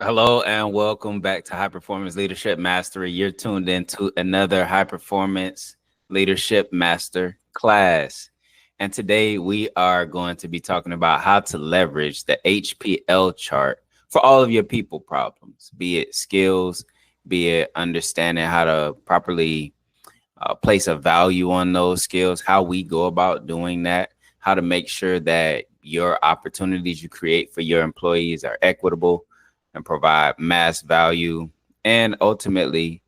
Hello and welcome back to High Performance Leadership Mastery. You're tuned into another High Performance Leadership Master class. And today we are going to be talking about how to leverage the HPL chart for all of your people problems, be it skills, be it understanding how to properly place a value on those skills, how we go about doing that, how to make sure that your opportunities you create for your employees are equitable and provide mass value, and ultimately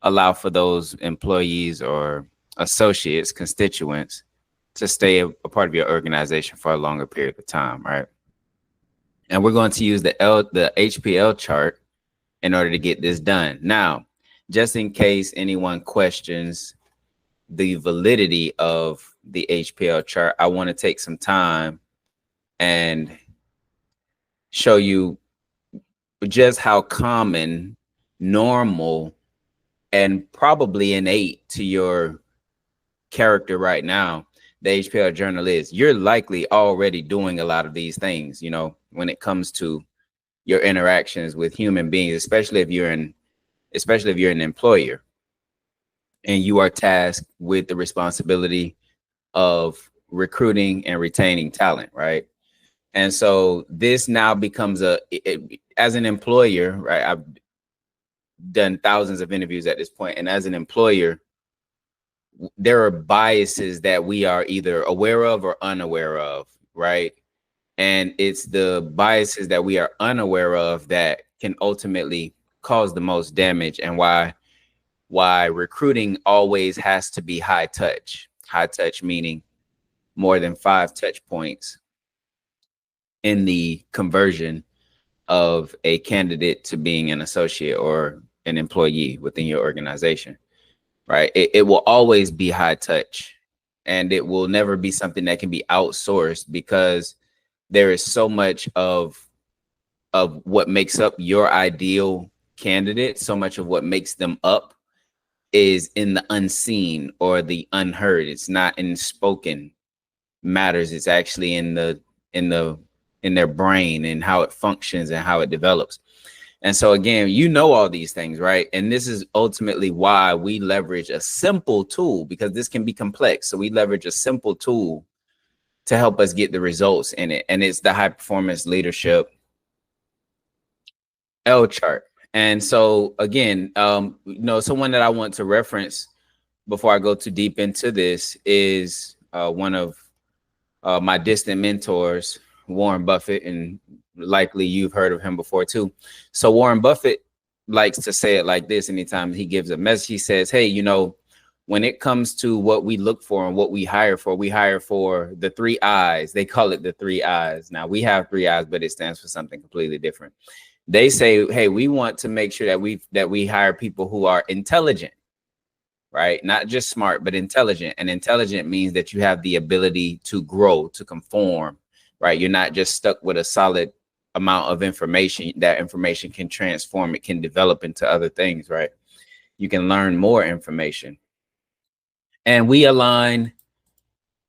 allow for those employees or associates, constituents to stay a part of your organization for a longer period of time, right? And we're going to use the HPL chart in order to get this done. Now, just in case anyone questions the validity of the HPL chart, I want to take some time and show you just how common, normal, and probably innate to your character right now the HPL journal is. You're likely already doing a lot of these things, when it comes to your interactions with human beings, especially if you're an employer and you are tasked with the responsibility of recruiting and retaining talent, right? And so this now becomes as an employer, right? I've done thousands of interviews at this point, and as an employer, there are biases that we are either aware of or unaware of, right? And it's the biases that we are unaware of that can ultimately cause the most damage, and why recruiting always has to be high touch. High touch meaning more than 5 touch points in the conversion of a candidate to being an associate or an employee within your organization, right? It will always be high touch, and it will never be something that can be outsourced, because there is so much of what makes up your ideal candidate. So much of what makes them up is in the unseen or the unheard. It's not in spoken matters. It's actually in their brain and how it functions and how it develops. And so again, all these things, right? And this is ultimately why we leverage a simple tool, because this can be complex. So we leverage a simple tool to help us get the results in it. And it's the High Performance Leadership L chart. And so again, someone that I want to reference before I go too deep into this is one of my distant mentors, Warren Buffett, and likely you've heard of him before too. So Warren Buffett likes to say it like this anytime he gives a message. He says, hey, when it comes to what we look for and what we hire for the 3 I's. They call it the 3 I's. Now we have 3 I's, but it stands for something completely different. They say, hey, we want to make sure that we hire people who are intelligent, right? Not just smart, but intelligent. And intelligent means that you have the ability to grow, to conform, right? You're not just stuck with a solid amount of information. That information can transform, it can develop into other things, right? You can learn more information. And we align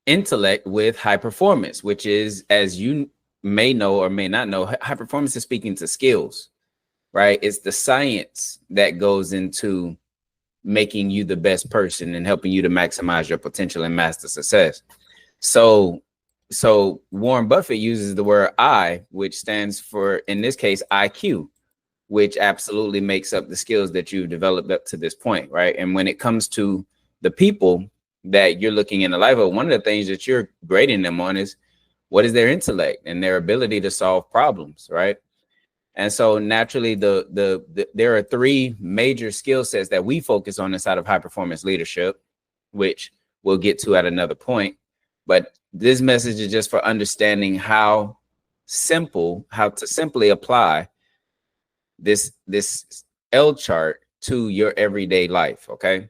intellect with high performance, which is, as you may know or may not know, high performance is speaking to skills, right? It's the science that goes into making you the best person and helping you to maximize your potential and master success. So Warren Buffett uses the word I, which stands for, in this case, IQ, which absolutely makes up the skills that you've developed up to this point, right? And when it comes to the people that you're looking in the life of, one of the things that you're grading them on is what is their intellect and their ability to solve problems, right? And so naturally, there are 3 major skill sets that we focus on inside of high performance leadership, which we'll get to at another point. But this message is just for understanding how to simply apply this L chart to your everyday life. Okay.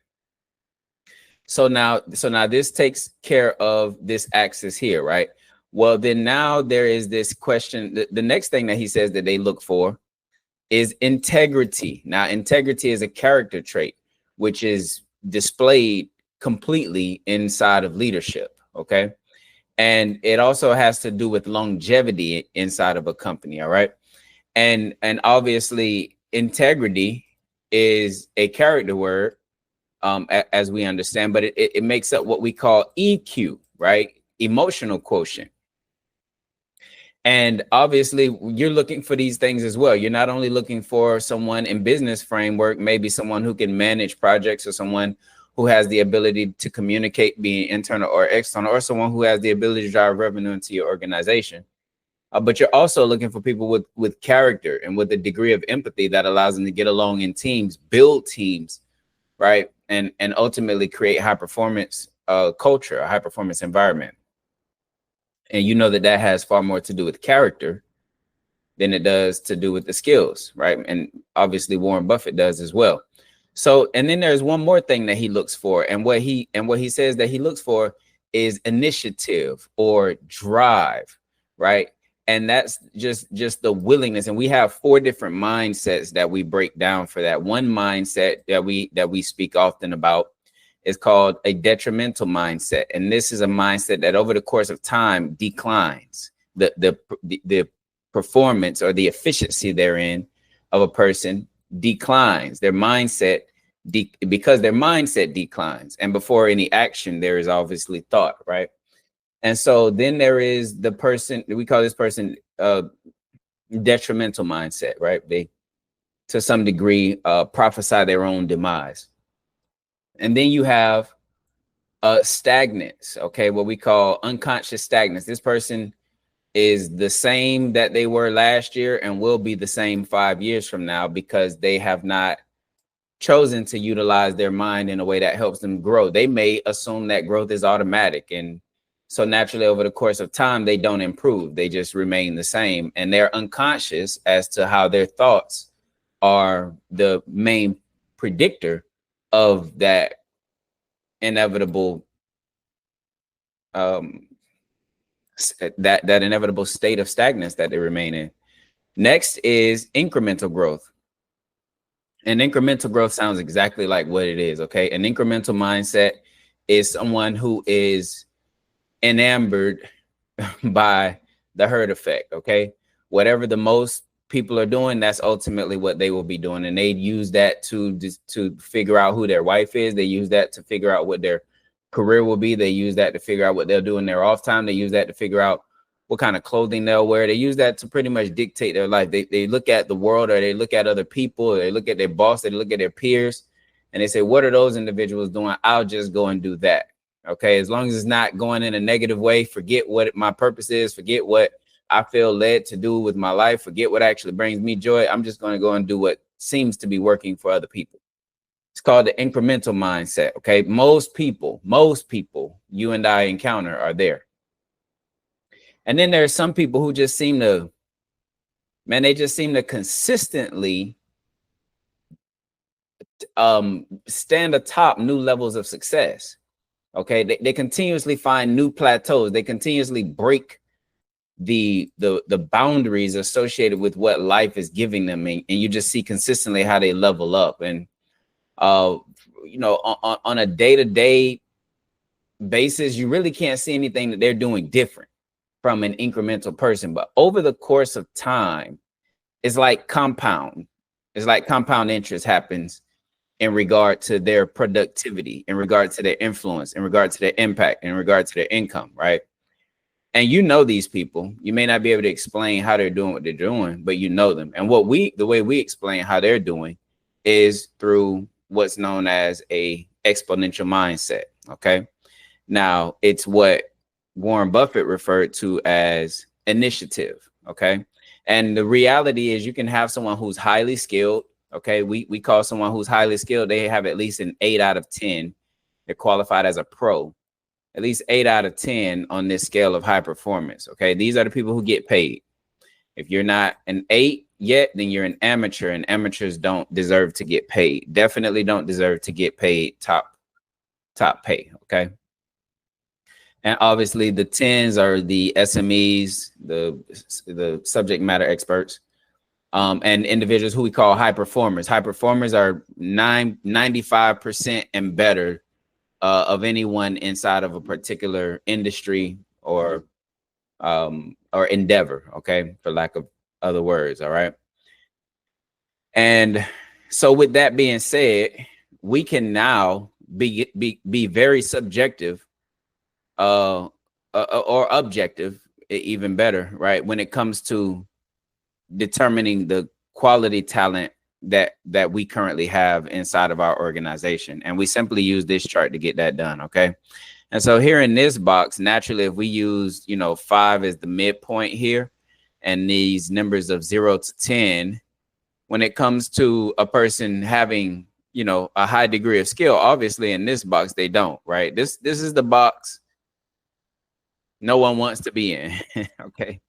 So now this takes care of this axis here, right? Well, then now there is this question. The next thing that he says that they look for is integrity. Now, integrity is a character trait, which is displayed completely inside of leadership. Okay. And it also has to do with longevity inside of a company. All right. And obviously integrity is a character word, as we understand, but it makes up what we call EQ, right? Emotional quotient. And obviously you're looking for these things as well. You're not only looking for someone in business framework, maybe someone who can manage projects, or someone who has the ability to communicate, being internal or external, or someone who has the ability to drive revenue into your organization. But you're also looking for people with character and with a degree of empathy that allows them to get along in teams, build teams, right? And ultimately create high performance culture, a high performance environment. And you know that that has far more to do with character than it does to do with the skills, right? And obviously Warren Buffett does as well. So, and then there's one more thing that he looks for, and what he says that he looks for is initiative or drive, right? And that's just the willingness. And we have 4 different mindsets that we break down for that. One mindset that we speak often about is called a detrimental mindset, and this is a mindset that over the course of time declines. The performance or the efficiency therein of a person declines. Their mindset, because their mindset declines, and before any action there is obviously thought, right? And so then there is the person, we call this person detrimental mindset, right? They to some degree prophesy their own demise. And then you have stagnance, okay, what we call unconscious stagnance. This person is the same that they were last year and will be the same 5 years from now, because they have not chosen to utilize their mind in a way that helps them grow. They may assume that growth is automatic, and so naturally over the course of time they don't improve, they just remain the same, and they're unconscious as to how their thoughts are the main predictor of that inevitable that inevitable state of stagnance that they remain in. Next is incremental growth. And incremental growth sounds exactly like what it is, okay? An incremental mindset is someone who is enamored by the herd effect, okay? Whatever the most people are doing, that's ultimately what they will be doing. And they use that to figure out who their wife is. They use that to figure out what their career will be. They use that to figure out what they'll do in their off time. They use that to figure out what kind of clothing they'll wear. They use that to pretty much dictate their life. They look at the world, or they look at other people, or they look at their boss, they look at their peers, and they say, what are those individuals doing? I'll just go and do that. Okay, as long as it's not going in a negative way, forget what my purpose is, forget what I feel led to do with my life, forget what actually brings me joy. I'm just going to go and do what seems to be working for other people. It's called the incremental mindset. Okay, most people you and I encounter are there. And then there are some people who just seem to, man, they just seem to consistently stand atop new levels of success. Okay, they continuously find new plateaus. They continuously break the boundaries associated with what life is giving them, and you just see consistently how they level up. And you know, on a day-to-day basis, you really can't see anything that they're doing different from an incremental person. But over the course of time, it's like compound interest happens in regard to their productivity, in regard to their influence, in regard to their impact, in regard to their income, right? And you know these people. You may not be able to explain how they're doing what they're doing, but you know them. And the way we explain how they're doing is through what's known as a exponential mindset. Okay. Now it's what Warren Buffett referred to as initiative. Okay. And the reality is you can have someone who's highly skilled. Okay. We call someone who's highly skilled, they have at least an 8 out of 10. They're qualified as a pro. At least 8 out of 10 on this scale of high performance. Okay. These are the people who get paid. If you're not an 8 yet, then you're an amateur, and amateurs don't deserve to get paid. Definitely don't deserve to get paid top pay. Okay. And obviously the 10s are the SMEs, the subject matter experts, and individuals who we call high performers. High performers are 95% and better of anyone inside of a particular industry or endeavor, okay, for lack of other words. All right. And so with that being said, we can now be very subjective or objective, even better, right? When it comes to determining the quality talent that we currently have inside of our organization. And we simply use this chart to get that done, okay? And so here in this box, naturally, if we use, 5 as the midpoint here, and these numbers of 0 to 10, when it comes to a person having, a high degree of skill, obviously in this box, they don't, right? This is the box no one wants to be in, okay?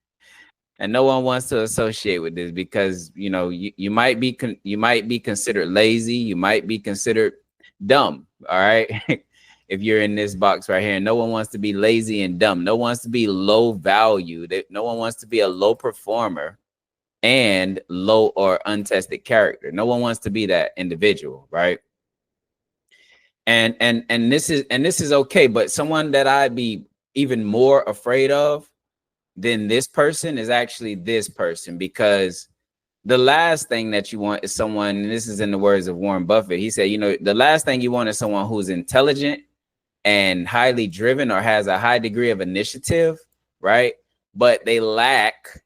And no one wants to associate with this because, you might be considered lazy. You might be considered dumb, all right? If you're in this box right here, no one wants to be lazy and dumb. No one wants to be low value. No one wants to be a low performer and low or untested character. No one wants to be that individual, right? And this is okay, but someone that I'd be even more afraid of than this person is actually this person, because the last thing that you want is someone, and this is in the words of Warren Buffett, he said, the last thing you want is someone who's intelligent and highly driven or has a high degree of initiative, right? But they lack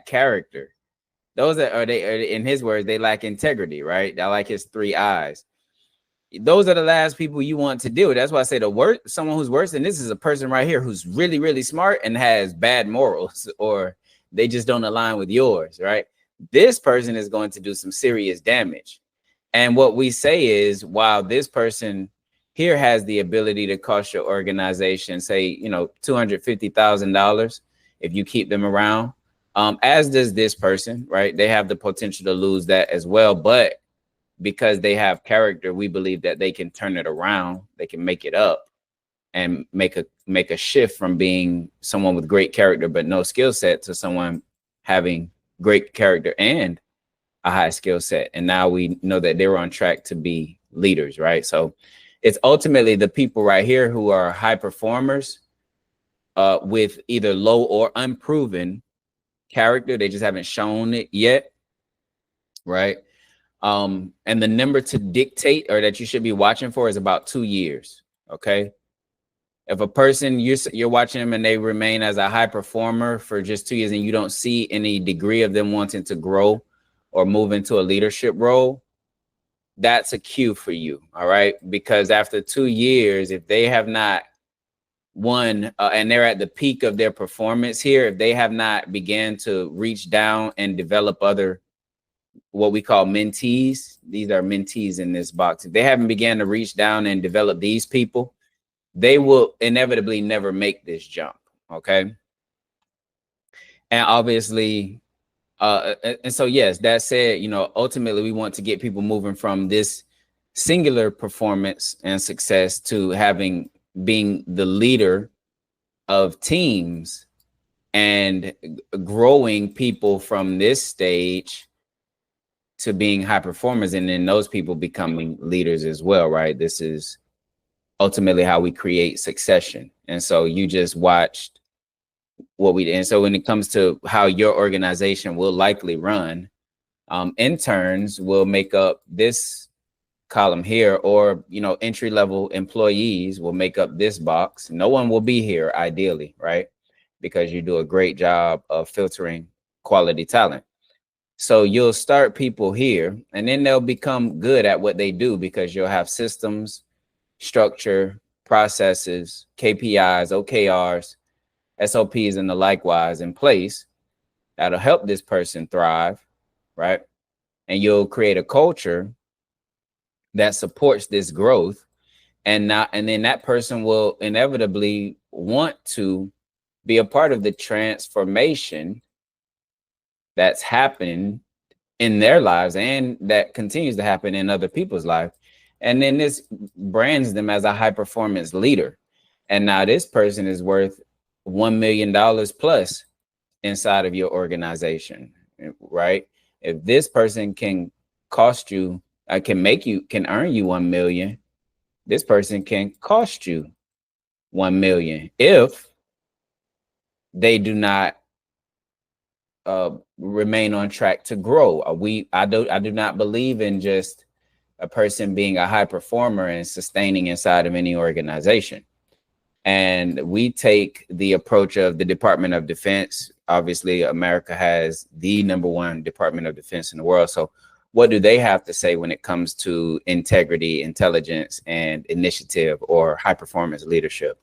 character. Those are they, in his words, they lack integrity, right? I like his 3 eyes. Those are the last people you want to deal with. That's why I say someone who's worse than this is a person right here who's really, really smart and has bad morals, or they just don't align with yours, right? This person is going to do some serious damage. And what we say is, while this person here has the ability to cost your organization, say, $250,000 if you keep them around, as does this person, right? They have the potential to lose that as well. But because they have character, we believe that they can turn it around. They can make it up and make a shift from being someone with great character but no skill set to someone having great character and a high skill set. And now we know that they were on track to be leaders, right? So it's ultimately the people right here who are high performers with either low or unproven character. They just haven't shown it yet, right? And the number to dictate or that you should be watching for is about 2 years. Okay. If a person you're watching them and they remain as a high performer for just 2 years and you don't see any degree of them wanting to grow or move into a leadership role, that's a cue for you. All right. Because after 2 years, if they have not won and they're at the peak of their performance here, if they have not began to reach down and develop other what we call mentees. These are mentees in this box. If they haven't began to reach down and develop these people, they will inevitably never make this jump. Okay. And obviously, and so, yes, that said, ultimately we want to get people moving from this singular performance and success to being the leader of teams and growing people from this stage to being high performers, and then those people becoming leaders as well, right? This is ultimately how we create succession. And so you just watched what we did. And so when it comes to how your organization will likely run, interns will make up this column here, or entry-level employees will make up this box. No one will be here ideally, right? Because you do a great job of filtering quality talent. So you'll start people here, and then they'll become good at what they do because you'll have systems, structure, processes, KPIs, OKRs, SOPs, and the likewise in place that'll help this person thrive, right? And you'll create a culture that supports this growth, and then that person will inevitably want to be a part of the transformation that's happening in their lives and that continues to happen in other people's lives. And then this brands them as a high performance leader. And now this person is worth $1 million plus inside of your organization, right? If this person can cost you, can earn you 1 million, this person can cost you 1 million if they do not remain on track to grow. I do not believe in just a person being a high performer and sustaining inside of any organization. And we take the approach of the Department of Defense. Obviously, America has the #1 Department of Defense in the world. So what do they have to say when it comes to integrity, intelligence, and initiative, or high performance leadership?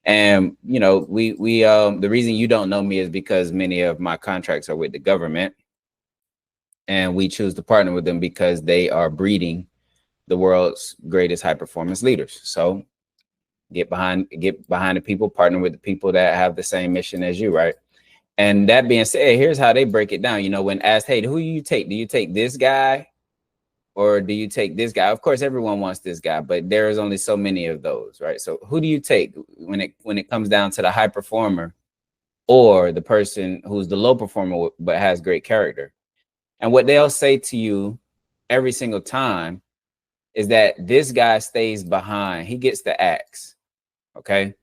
And, you know, the reason you don't know me is because many of my contracts are with the government, and we choose to partner with them because they are breeding the world's greatest high performance leaders. So get behind the people, partner with the people that have the same mission as you, right? And that being said, here's how they break it down. You know, when asked, hey, who do you take? Do you take this guy or do you take this guy? Of course, everyone wants this guy, but there is only so many of those, right? So who do you take when it comes down to the high performer or the person who's the low performer but has great character? And what they'll say to you every single time is that this guy stays behind. He gets the axe, okay?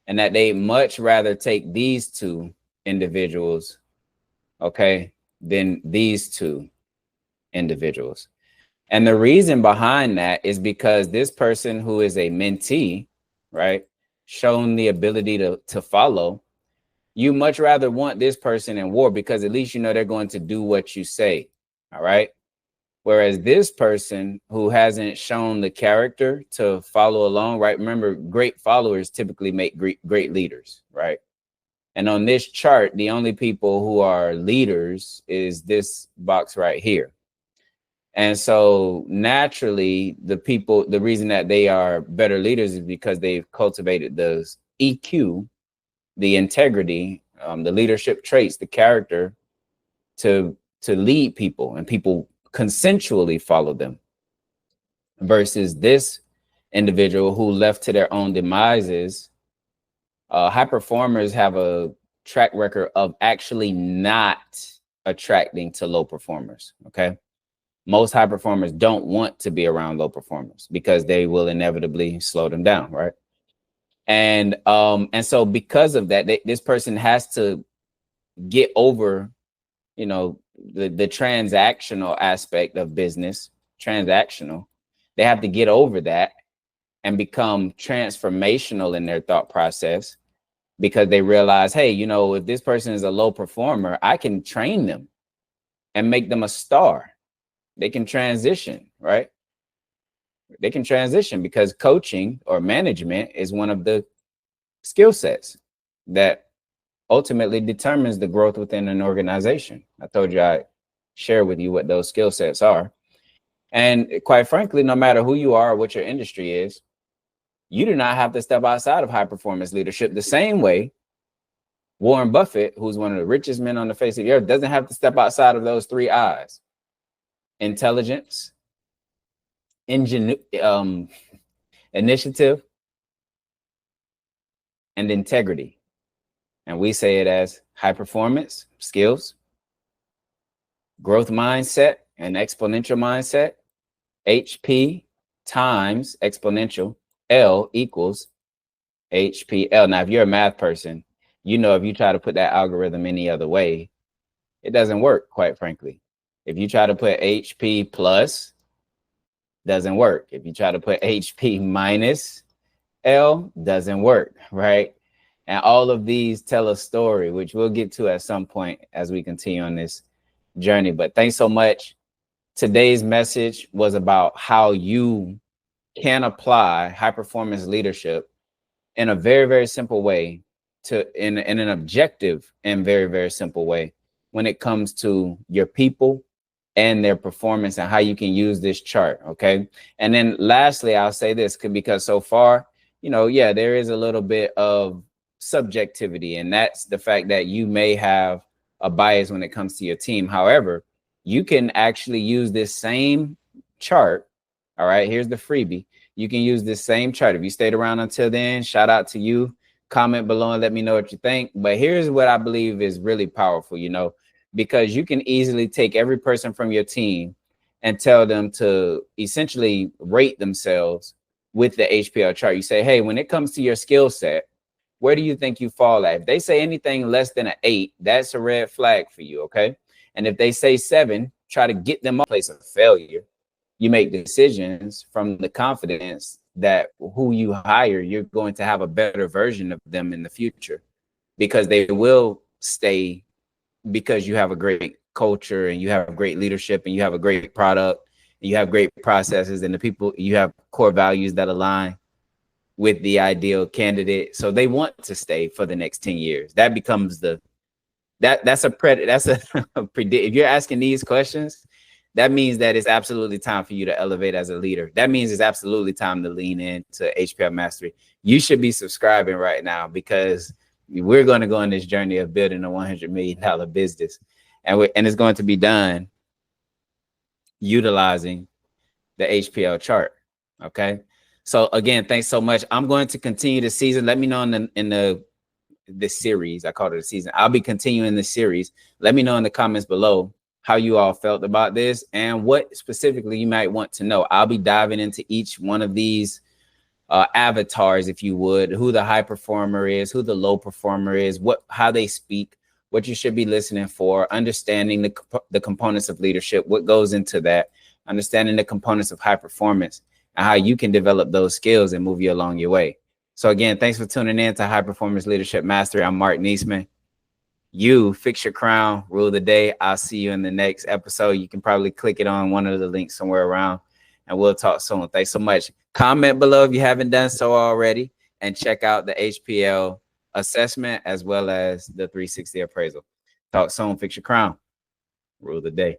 And that they much rather take these two individuals, okay, than these two individuals. And the reason behind that is because this person who is a mentee, right, shown the ability to follow, you much rather want this person in war because at least you know they're going to do what you say, all right? Whereas this person who hasn't shown the character to follow along, right? Remember, great followers typically make great leaders, right? And on this chart, the only people who are leaders is this box right here. And so naturally, the reason that they are better leaders is because they've cultivated the EQ, the integrity, the leadership traits, the character to lead people, and people consensually follow them, versus this individual who, left to their own demises. High performers have a track record of actually not attracting to low performers. Okay. Most high performers don't want to be around low performers because they will inevitably slow them down. Right. And so because of that, this person has to get over, you know, the transactional aspect of business. Transactional. They have to get over that and become transformational in their thought process, because they realize, hey, you know, if this person is a low performer, I can train them and make them a star. They can transition, right? They can transition because coaching or management is one of the skill sets that ultimately determines the growth within an organization. I told you I'd share with you what those skill sets are. And quite frankly, no matter who you are or what your industry is, you do not have to step outside of high performance leadership the same way Warren Buffett, who's one of the richest men on the face of the earth, doesn't have to step outside of those 3 I's: intelligence, initiative, and integrity. And we say it as high performance skills, growth mindset, and exponential mindset. HP times exponential, L equals HPL. Now, if you're a math person, you know, if you try to put that algorithm any other way, it doesn't work, quite frankly. If you try to put HP plus, doesn't work. If you try to put HP minus L, doesn't work, right? And all of these tell a story, which we'll get to at some point as we continue on this journey. But thanks so much. Today's message was about how you can apply high performance leadership in a very, very simple way, in an objective and very, very simple way when it comes to your people and their performance and how you can use this chart. Okay. And then lastly, I'll say this because so far, you know, yeah, there is a little bit of subjectivity, and that's the fact that you may have a bias when it comes to your team. However, you can actually use this same chart. All right, here's the freebie. You can use this same chart. If you stayed around until then, shout out to you. Comment below and let me know what you think. But here's what I believe is really powerful, you know, because you can easily take every person from your team and tell them to essentially rate themselves with the HPL chart. You say, hey, when it comes to your skill set, Where do you think you fall at? If they say anything less than an 8, that's a red flag for you, okay? And if they say 7, try to get them off a place of failure. You make decisions from the confidence that who you hire, you're going to have a better version of them in the future, because they will stay because you have a great culture and you have great leadership and you have a great product and you have great processes and the people, you have core values that align with the ideal candidate. So they want to stay for the next 10 years. That becomes that's a predict. If you're asking these questions, that means that it's absolutely time for you to elevate as a leader. That means it's absolutely time to lean into HPL Mastery. You should be subscribing right now, because we're going to go on this journey of building a $100 million business. And it's going to be done utilizing the HPL chart. Okay. So again, thanks so much. I'm going to continue the season. Let me know in the series. I called it a season. I'll be continuing the series. Let me know in the comments below how you all felt about this and what specifically you might want to know. I'll be diving into each one of these avatars, if you would, who the high performer is, who the low performer is, how they speak, what you should be listening for, understanding the components of leadership, what goes into that, understanding the components of high performance, and how you can develop those skills and move you along your way. So again, thanks for tuning in to High Performance Leadership Mastery. I'm Mark Niesman. You fix your crown, rule the day. I'll see you in the next episode. You can probably click it on one of the links somewhere around, and we'll talk soon. Thanks so much. Comment below if you haven't done so already, and check out the HPL assessment as well as the 360 appraisal. Talk soon. Fix your crown, rule the day.